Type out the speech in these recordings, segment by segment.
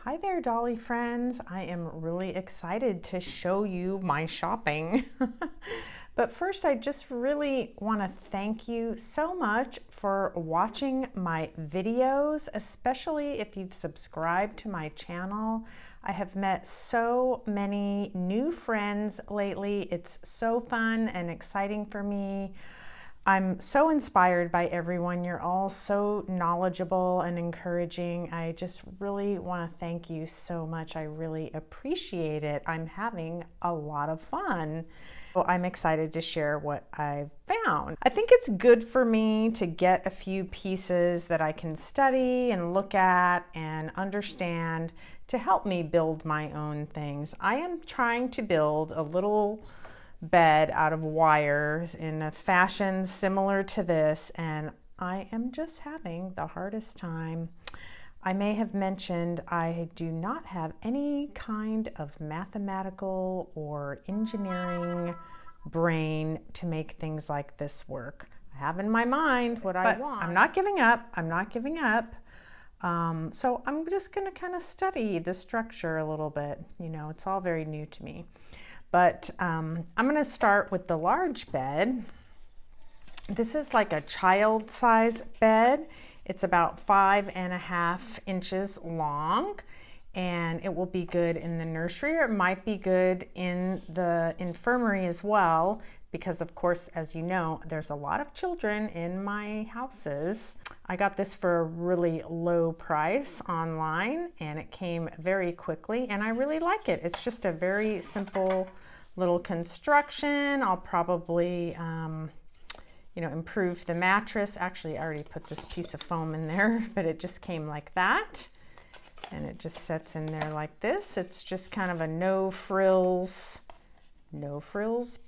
Hi there, Dolly friends. I am really excited to show you my shopping. But first, I just really want to thank you so much for watching my videos, especially if you've subscribed to my channel. I have met so many new friends lately. It's so fun and exciting for me. I'm so inspired by everyone. You're all so knowledgeable and encouraging. I just really want to thank you so much. I really appreciate it. I'm having a lot of fun. So I'm excited to share what I've found. I think it's good for me to get a few pieces that I can study and look at and understand to help me build my own things. I am trying to build a little bed out of wires in a fashion similar to this, and I am just having the hardest time. I may have mentioned I do not have any kind of mathematical or engineering brain to make things like this work. I have in my mind what I want. I'm not giving up. I'm not giving up. So I'm just going to kind of study the structure a little bit. You know, it's all very new to me. But I'm going to start with the large bed. This is like a child size bed. It's about 5.5 inches long, and it will be good in the nursery, or it might be good in the infirmary as well, because of course, as you know, there's a lot of children in my houses. I got this for a really low price online, and it came very quickly, and I really like it. It's just a very simple little construction. I'll probably improve the mattress. Actually, I already put this piece of foam in there, but it just came like that, and it just sets in there like this. It's just kind of a no frills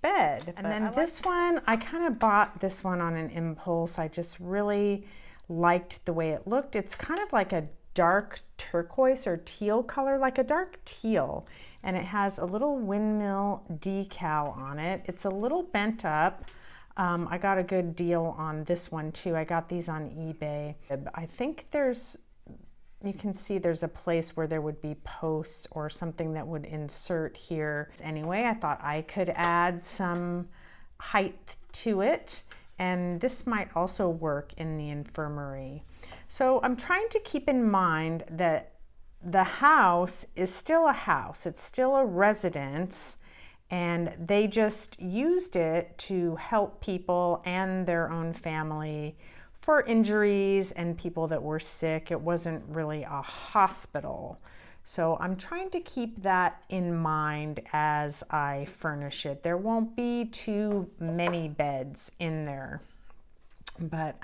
bed. And then this one, I kind of bought this one on an impulse. I just really liked the way it looked. It's kind of like a dark turquoise or teal color, like a dark teal, and it has a little windmill decal on it. It's a little bent up. I got a good deal on this one too. I got these on eBay. I think you can see there's a place where there would be posts or something that would insert here. Anyway, I thought I could add some height to it, and this might also work in the infirmary. So I'm trying to keep in mind that the house is still a house. It's still a residence, and they just used it to help people and their own family for injuries and people that were sick. It wasn't really a hospital. So I'm trying to keep that in mind as I furnish it. There won't be too many beds in there, but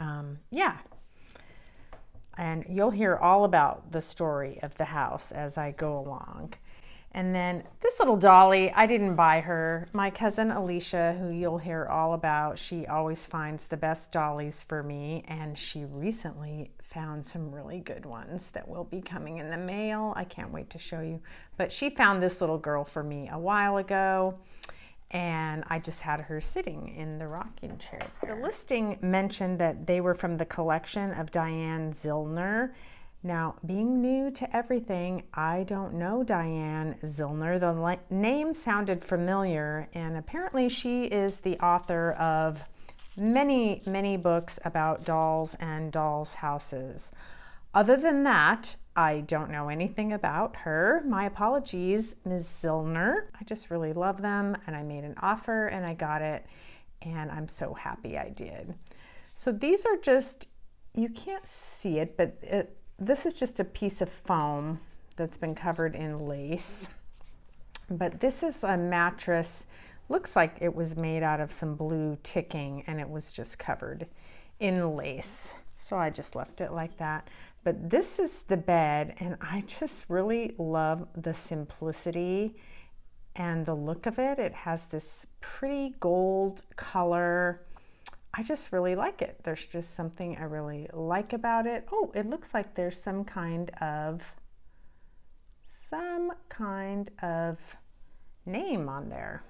yeah. And you'll hear all about the story of the house as I go along. And then this little dolly, I didn't buy her. My cousin Alicia, who you'll hear all about, she always finds the best dollies for me, and she recently found some really good ones that will be coming in the mail. I can't wait to show you. But she found this little girl for me a while ago, and I just had her sitting in the rocking chair. The listing mentioned that they were from the collection of Diane Zillner. Now, being new to everything, I don't know Diane Zillner. The name sounded familiar, and apparently she is the author of many, many books about dolls and dolls' houses. Other than that, I don't know anything about her. My apologies, Ms. Zillner. I just really love them, and I made an offer and I got it, and I'm so happy I did. So these are just, you can't see it, but this is just a piece of foam that's been covered in lace. But this is a mattress, looks like it was made out of some blue ticking, and it was just covered in lace. So I just left it like that. But this is the bed, and I just really love the simplicity and the look of it. It has this pretty gold color. I just really like it. There's just something I really like about it. Oh, it looks like there's some kind of name on there.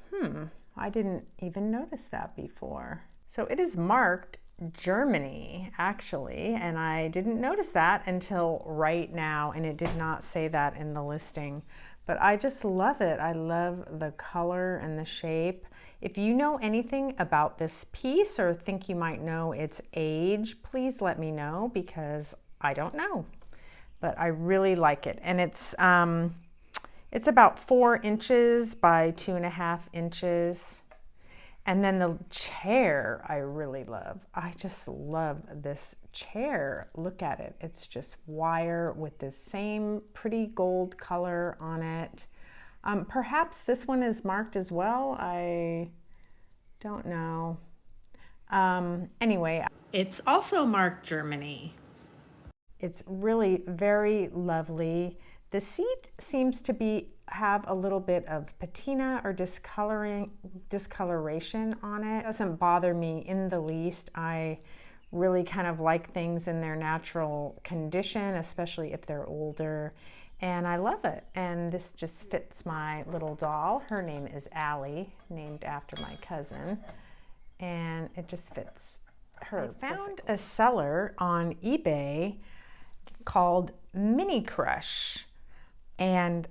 I didn't even notice that before. So it is marked Germany, actually, and I didn't notice that until right now, and it did not say that in the listing. But I just love it. I love the color and the shape. If you know anything about this piece or think you might know its age, please let me know, because I don't know. But I really like it. And it's about 4 inches by 2.5 inches. And then the chair I really love. I just love this chair. Look at it. It's just wire with this same pretty gold color on it. Perhaps this one is marked as well. I don't know. Anyway, it's also marked Germany. It's really very lovely. The seat seems to have a little bit of patina or discoloration on it. It doesn't bother me in the least. I really kind of like things in their natural condition, especially if they're older, and I love it. And this just fits my little doll. Her name is Allie, named after my cousin, and it just fits her. I found a seller on eBay called Mini Crush, and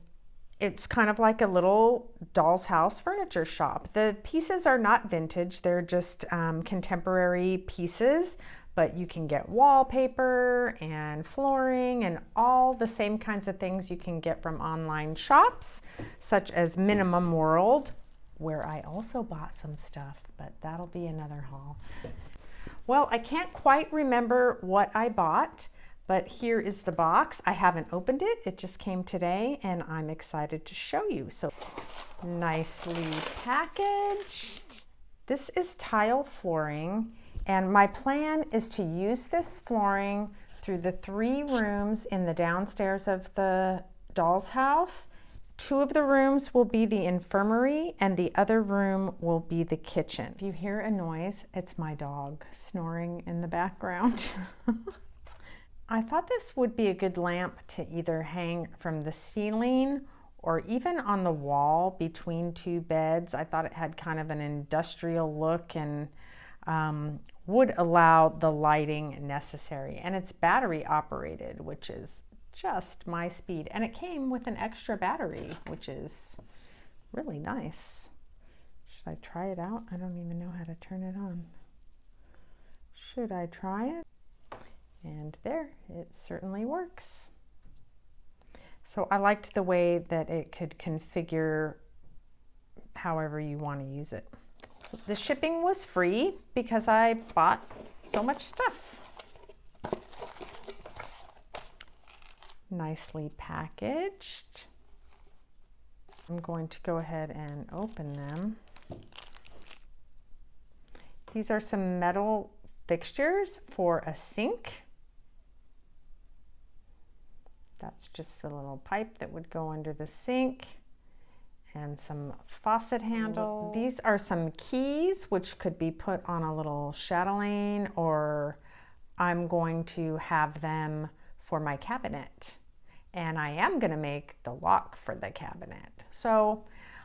it's kind of like a little doll's house furniture shop. The pieces are not vintage, they're just contemporary pieces, but you can get wallpaper and flooring and all the same kinds of things you can get from online shops, such as Minimum World, where I also bought some stuff, but that'll be another haul. Well, I can't quite remember what I bought, but here is the box. I haven't opened it. It just came today, and I'm excited to show you. So nicely packaged. This is tile flooring, and my plan is to use this flooring through the 3 rooms in the downstairs of the doll's house. 2 of the rooms will be the infirmary, and the other room will be the kitchen. If you hear a noise, it's my dog snoring in the background. I thought this would be a good lamp to either hang from the ceiling or even on the wall between 2 beds. I thought it had kind of an industrial look and would allow the lighting necessary. And it's battery operated, which is just my speed. And it came with an extra battery, which is really nice. Should I try it out? I don't even know how to turn it on. Should I try it? And there, it certainly works. So I liked the way that it could configure however you want to use it. So the shipping was free because I bought so much stuff. Nicely packaged. I'm going to go ahead and open them. These are some metal fixtures for a sink. That's just the little pipe that would go under the sink, and some faucet handles. These are some keys which could be put on a little chatelaine, or I'm going to have them for my cabinet. And I am going to make the lock for the cabinet. So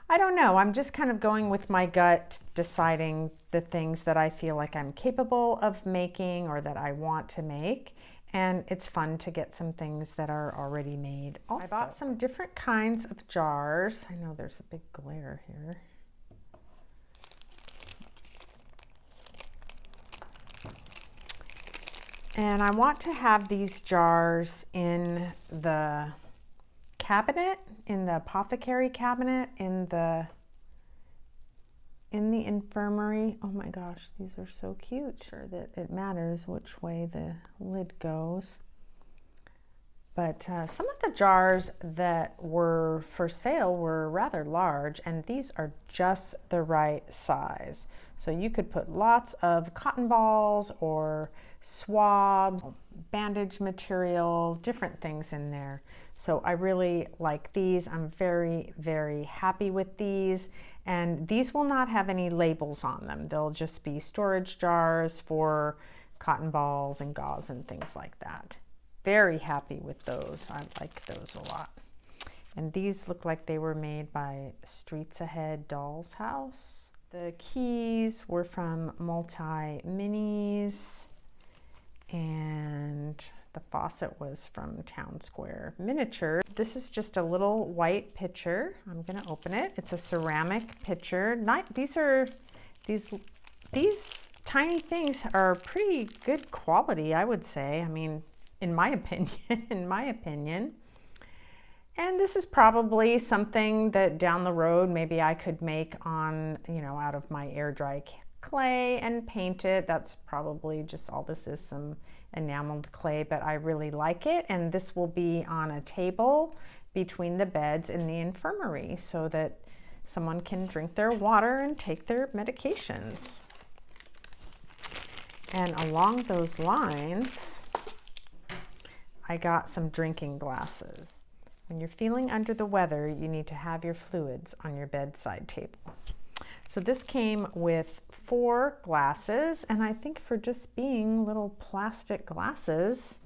I don't know, I'm just kind of going with my gut, deciding the things that I feel like I'm capable of making or that I want to make. And it's fun to get some things that are already made. Also, I bought some different kinds of jars. I know there's a big glare here. And I want to have these jars in the cabinet, in the apothecary cabinet, in the infirmary. Oh my gosh, these are so cute. Sure that it matters which way the lid goes. But some of the jars that were for sale were rather large, and these are just the right size. So you could put lots of cotton balls or swabs, bandage material, different things in there. So I really like these. I'm very, very happy with these. And these will not have any labels on them. They'll just be storage jars for cotton balls and gauze and things like that. Very happy with those. I like those a lot. And these look like they were made by Streets Ahead Doll's House. The keys were from MINIS, and the faucet was from Town Square Miniature. This is just a little white pitcher. I'm gonna open it. It's a ceramic pitcher. These tiny things are pretty good quality, I would say. I mean, in my opinion, And this is probably something that down the road maybe I could make on, out of my air dry clay and paint it. That's probably just all this is, some enameled clay, but I really like it. And this will be on a table between the beds in the infirmary so that someone can drink their water and take their medications. And along those lines, I got some drinking glasses. When you're feeling under the weather, you need to have your fluids on your bedside table. So this came with 4 glasses, and I think for just being little plastic glasses,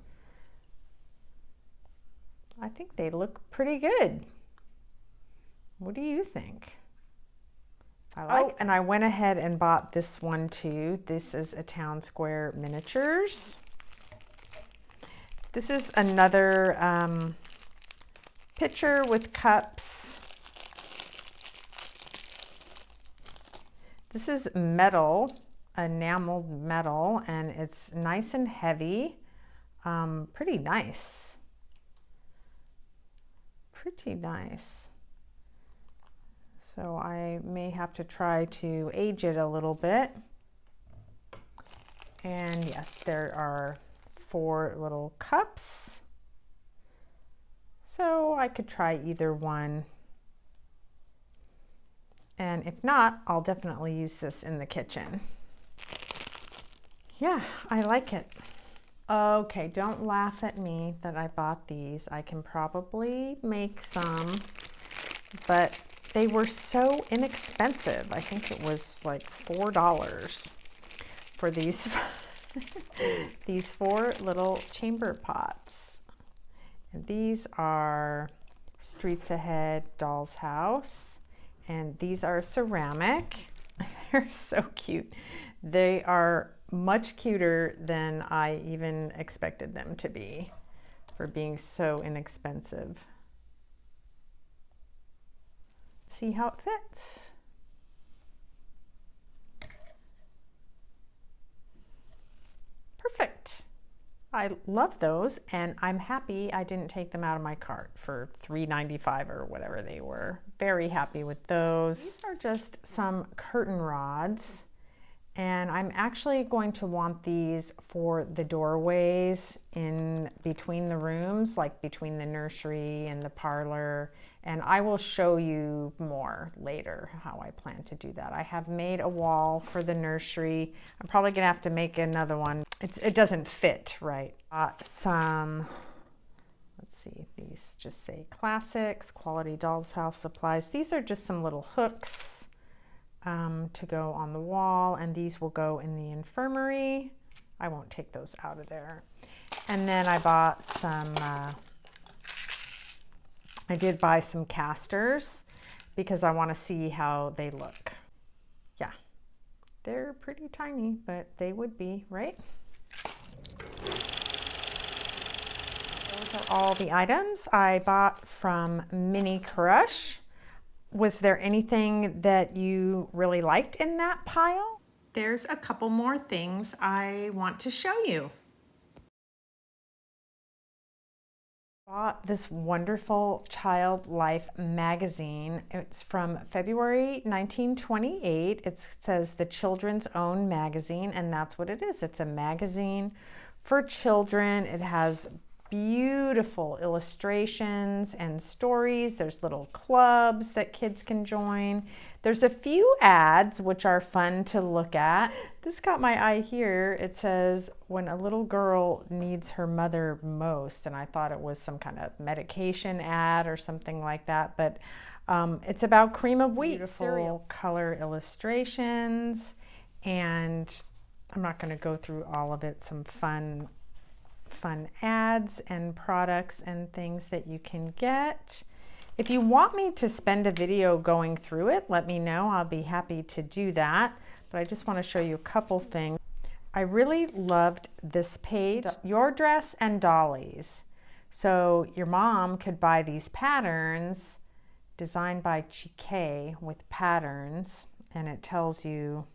I think they look pretty good. What do you think? And I went ahead and bought this one too. This is a Town Square Miniatures. This is another pitcher with cups. This is metal, enameled metal, and it's nice and heavy. Pretty nice. Pretty nice. So I may have to try to age it a little bit. And yes, there are 4 little cups. So I could try either one. And if not, I'll definitely use this in the kitchen. Yeah, I like it. Okay, don't laugh at me that I bought these. I can probably make some, but they were so inexpensive. I think it was like $4 for these, these 4 little chamber pots. And these are Streets Ahead Doll's House, and these are ceramic. They're so cute. They are much cuter than I even expected them to be for being so inexpensive. See how it fits. Perfect. I love those, and I'm happy I didn't take them out of my cart for $3.95 or whatever they were. Very happy with those. These are just some curtain rods, and I'm actually going to want these for the doorways in between the rooms, like between the nursery and the parlor, and I will show you more later how I plan to do that. I have made a wall for the nursery. I'm probably gonna have to make another one. It doesn't fit right. Some, let's see, these just say classics, quality doll's house supplies. These are just some little hooks to go on the wall, and these will go in the infirmary. I won't take those out of there. And then I bought some, I did buy some casters because I want to see how they look. Yeah, they're pretty tiny, but they would be, right? Those are all the items I bought from Mini Crush. Was there anything that you really liked in that pile? There's a couple more things I want to show you. Bought this wonderful Child Life magazine. It's from February 1928. It says the Children's Own Magazine, and that's what it is. It's a magazine for children. It has beautiful illustrations and stories. There's little clubs that kids can join. There's a few ads which are fun to look at. This caught my eye here. It says, when a little girl needs her mother most, and I thought it was some kind of medication ad or something like that, but it's about cream of wheat. Beautiful color illustrations, and I'm not going to go through all of it. Some fun ads and products and things that you can get. If you want me to spend a video going through it, let me know. I'll be happy to do that. But I just want to show you a couple things. I really loved this page, Your Dress and Dollies. So your mom could buy these patterns designed by Chique with patterns, and it tells you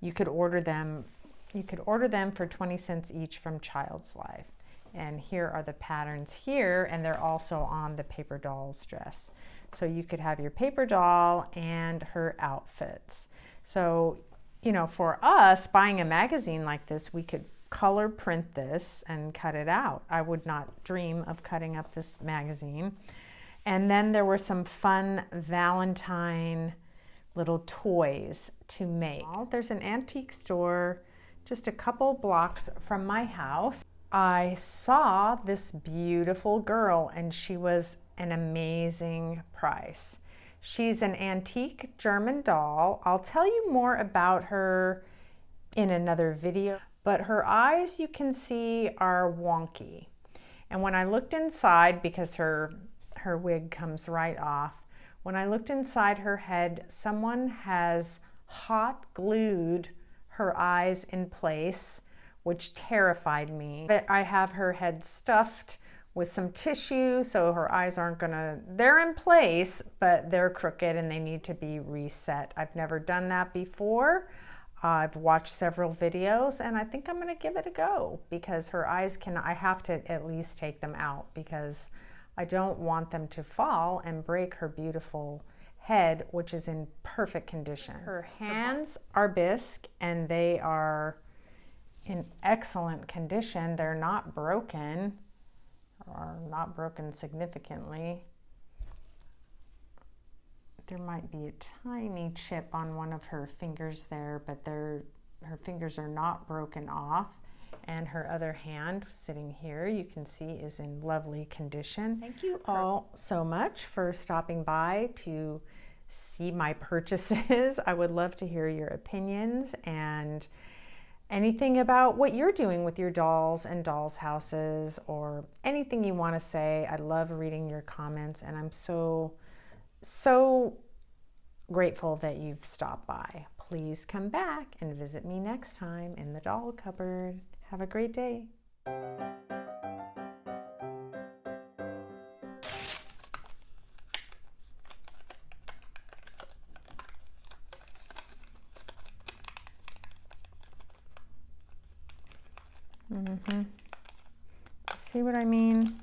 you could order them for 20 cents each from Child's Life. And here are the patterns here, and they're also on the paper doll's dress. So you could have your paper doll and her outfits. So, you know, for us, buying a magazine like this, we could color print this and cut it out. I would not dream of cutting up this magazine. And then there were some fun Valentine little toys to make. There's an antique store just a couple blocks from my house. I saw this beautiful girl, and she was an amazing price. She's an antique German doll. I'll tell you more about her in another video, but her eyes, you can see, are wonky. And when I looked inside, because her wig comes right off, when I looked inside her head, someone has hot glued her eyes in place, which terrified me. I have her head stuffed with some tissue, so her eyes aren't gonna, they're in place, but they're crooked and they need to be reset. I've never done that before. I've watched several videos, and I think I'm gonna give it a go, because her eyes I have to at least take them out, because I don't want them to fall and break her beautiful head, which is in perfect condition. Her hands are bisque, and they are in excellent condition. They're not broken, or not broken significantly. There might be a tiny chip on one of her fingers there, but her fingers are not broken off. And her other hand sitting here, you can see, is in lovely condition. Thank you all so much for stopping by to see my purchases. I would love to hear your opinions and anything about what you're doing with your dolls and dolls houses, or anything you want to say. I love reading your comments, and I'm so grateful that you've stopped by. Please come back and visit me next time in the doll cupboard. Have a great day. See what I mean?